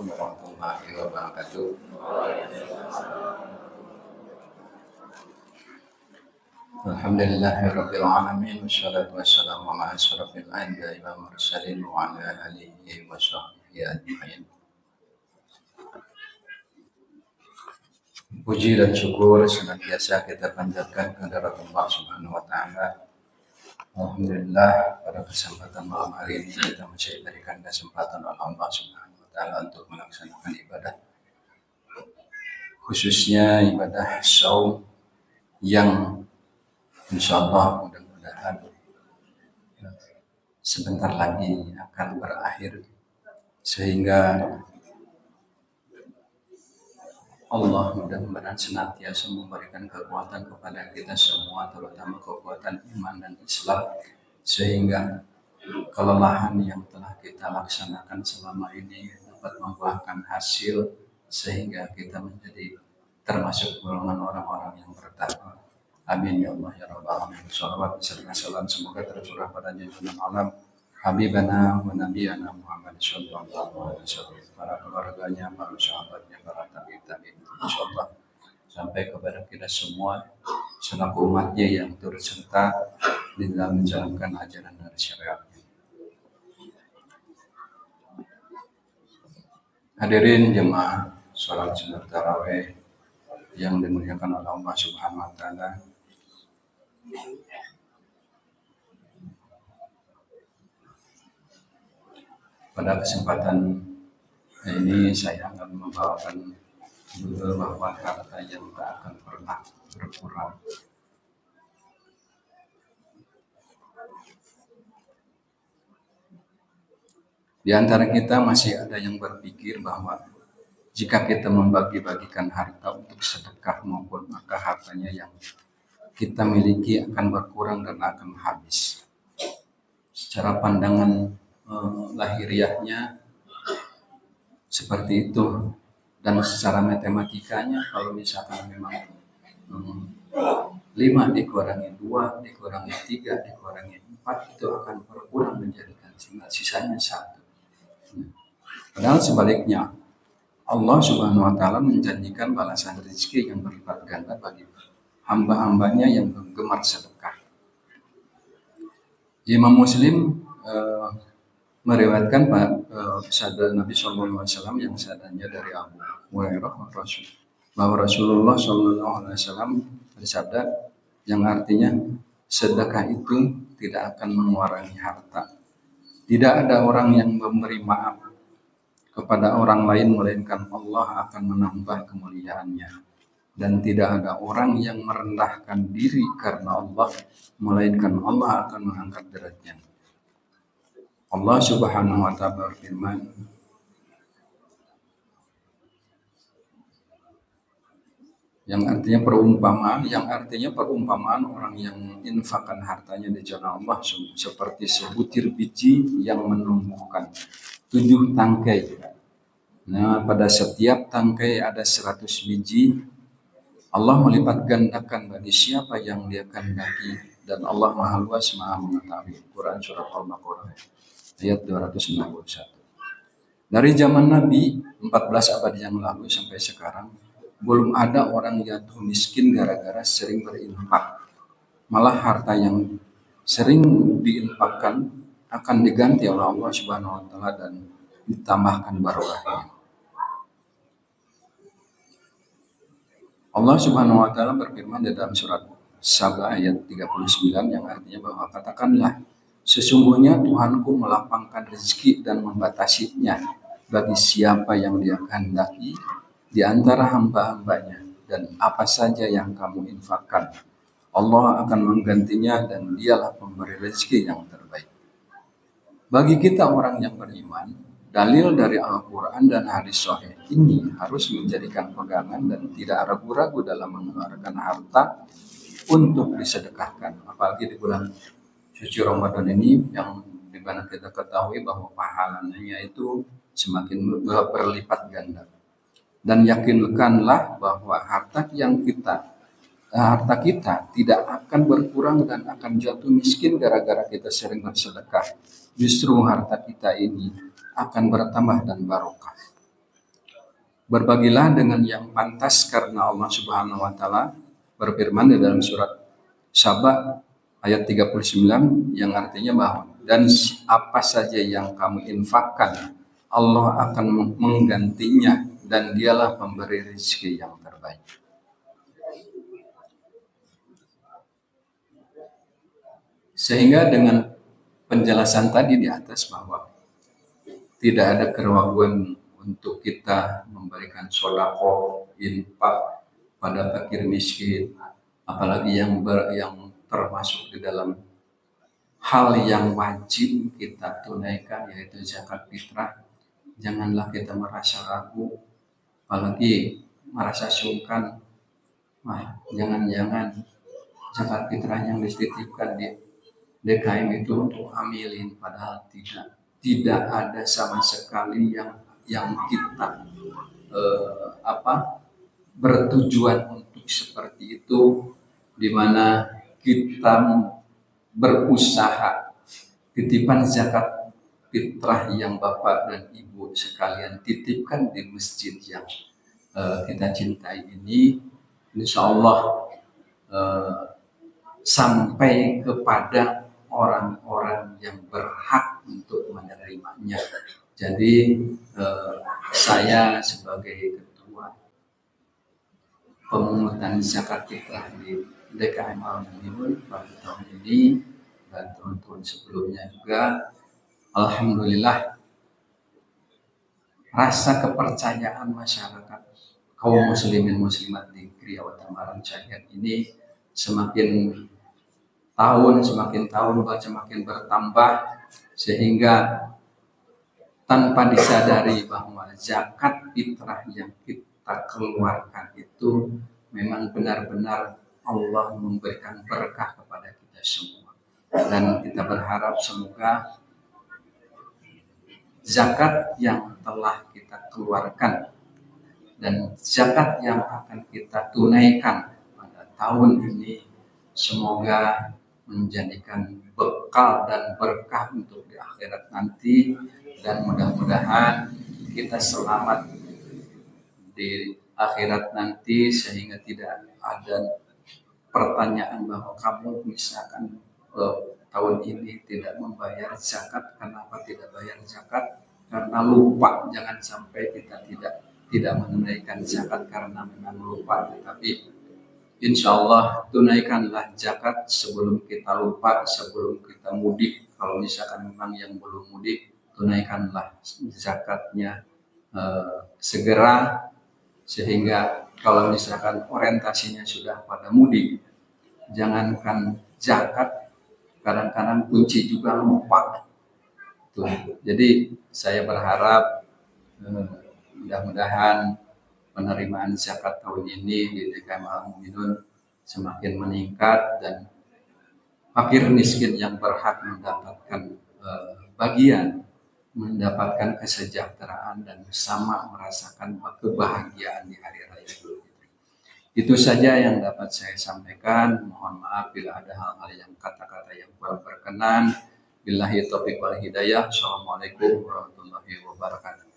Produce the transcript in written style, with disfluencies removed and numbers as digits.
warahmatullahi wabarakatuh. Alhamdulillahirabbil alamin wassalatu wassalamu ala asyrafil anbiya'i wal mursalin wa ala alihi wa sahbihi ajmain. Puji dan syukur senantiasa kita panjatkan kehadirat Allah Subhanahu wa taala. Alhamdulillah, pada kesempatan malam hari ini kita masih diberikan kesempatan oleh Allah Subhanahu wa taala untuk melaksanakan ibadah, khususnya ibadah saum yang insyaallah mudah-mudahan sebentar lagi akan berakhir, sehingga Allah mudah-mudahan senantiasa memberikan kekuatan kepada kita semua, terutama kekuatan iman dan Islam, sehingga kelelahan yang telah kita laksanakan selama ini dapat membuahkan hasil, sehingga kita menjadi termasuk golongan orang-orang yang bertakwa. Amin ya Allah ya Rabbal alamin. Shalawat serta salam semoga tercurah pada junjungan alam Habibana wa Nabiyana Muhammad sallallahu alaihi wasallam, para keluarganya, para sahabatnya, para tabi'in, insyaallah sampai kepada kita semua selaku umatnya yang turut serta di dalam menjalankan ajaran dari syariatnya. Hadirin jemaah salat sunat tarawih yang dimuliakan oleh Allah Subhanahu wa taala. Pada kesempatan ini saya akan membawakan judul bahwa harta yang tak akan pernah berkurang. Di antara kita masih ada yang berpikir bahwa jika kita membagi-bagikan harta untuk sedekah maupun maka hartanya yang kita miliki akan berkurang dan akan habis. Secara pandangan lahiriahnya seperti itu, dan secara matematikanya kalau misalkan memang 5 dikurangi 2 dikurangi 3 dikurangi 4 itu akan berkurang menjadikan sisanya 1. Padahal sebaliknya Allah Subhanahu wa taala menjanjikan balasan rezeki yang berlipat ganda bagi hamba-hambanya yang gemar sedekah. Imam Muslim meriwayatkan sabda Nabi sallallahu alaihi wasallam yang sadanya dari Abu Hurairah bahwa Rasulullah sallallahu alaihi wasallam bersabda yang artinya sedekah itu tidak akan mengurangi harta. Tidak ada orang yang memberi maaf kepada orang lain melainkan Allah akan menambah kemuliaannya, dan tidak ada orang yang merendahkan diri karena Allah melainkan Allah akan mengangkat derajatnya. Allah Subhanahu wa taala berfirman, yang artinya perumpamaan orang yang infakkan hartanya di jalan Allah seperti sebutir biji yang menumbuhkan 7 tangkai. Nah, pada setiap tangkai ada 100 biji. Allah melipat gandakan bagi siapa yang Dia kehendaki, dan Allah Maha Luas, Maha Mengetahui. Quran surat Al-Baqarah ayat 261. Dari zaman Nabi 14 abad yang lalu sampai sekarang belum ada orang jatuh miskin gara-gara sering berinfak. Malah harta yang sering diinfakkan akan diganti oleh Allah Subhanahu wa taala dan ditambahkan barokahnya. Allah Subhanahu wa taala berfirman di dalam surat Saba ayat 39 yang artinya bahwa katakanlah, sesungguhnya Tuhanku melapangkan rezeki dan membatasinya bagi siapa yang Dia kehendaki di antara hamba-hambanya, dan apa saja yang kamu infakkan Allah akan menggantinya, dan Dialah pemberi rezeki yang terbaik. Bagi kita orang yang beriman, dalil dari Al-Quran dan hadis sahih ini harus menjadikan pegangan dan tidak ragu-ragu dalam mengeluarkan harta untuk disedekahkan, apalagi di bulan suci Ramadan ini yang dimana kita ketahui bahwa pahalanya itu semakin berlipat ganda. Dan yakinkanlah bahwa harta kita tidak akan berkurang dan akan jatuh miskin gara-gara kita sering bersedekah. Justru harta kita ini akan bertambah dan barokah. Berbagilah dengan yang pantas karena Allah Subhanahu wa taala berfirman di dalam surat Saba ayat 39 yang artinya bahwa dan apa saja yang kamu infakkan Allah akan menggantinya dan dialah pemberi rezeki yang terbaik. Sehingga dengan penjelasan tadi di atas bahwa tidak ada keraguan untuk kita memberikan sodako, infak pada fakir miskin, apalagi yang termasuk di dalam hal yang wajib kita tunaikan yaitu zakat fitrah. Janganlah kita merasa ragu, apalagi merasa sungkan. Jangan-jangan zakat fitrah yang dititipkan di DKM itu untuk amilin, padahal tidak ada sama sekali yang kita bertujuan untuk seperti itu, di mana kita berusaha titipan zakat fitrah yang Bapak dan Ibu sekalian titipkan di masjid yang kita cintai ini, insya Allah sampai kepada orang-orang yang berhak untuk menerimanya. Jadi saya sebagai ketua pemungutan zakat fitrah di DKM Al-Muminun pada tahun ini dan tahun-tahun sebelumnya juga, alhamdulillah rasa kepercayaan masyarakat kaum muslimin muslimat di Kriya Tambaran Cahyat ini semakin tahun semakin bertambah, sehingga tanpa disadari bahwa zakat fitrah yang kita keluarkan itu memang benar-benar Allah memberikan berkah kepada kita semua. Dan kita berharap semoga zakat yang telah kita keluarkan dan zakat yang akan kita tunaikan pada tahun ini semoga menjadikan bekal dan berkah untuk di akhirat nanti, dan mudah-mudahan kita selamat di akhirat nanti sehingga tidak ada pertanyaan bahwa kamu misalkan tahun ini tidak membayar zakat, kenapa tidak bayar zakat? Karena lupa. Jangan sampai kita tidak menunaikan zakat karena memang lupa, tetapi insya Allah tunaikanlah zakat sebelum kita lupa, sebelum kita mudik. Kalau misalkan memang yang belum mudik, tunaikanlah zakatnya segera, sehingga kalau misalkan orientasinya sudah pada mudik, jangankan zakat, kadang-kadang kunci juga lupa. Tuh. Jadi saya berharap mudah-mudahan penerimaan zakat tahun ini di DKM Al-Muminun semakin meningkat dan fakir miskin yang berhak mendapatkan bagian, mendapatkan kesejahteraan dan sama merasakan kebahagiaan di hari raya Idul Fitri. Itu saja yang dapat saya sampaikan. Mohon maaf bila ada hal-hal yang kata-kata yang kurang berkenan. Billahi taufiq wal hidayah. Assalamualaikum warahmatullahi wabarakatuh.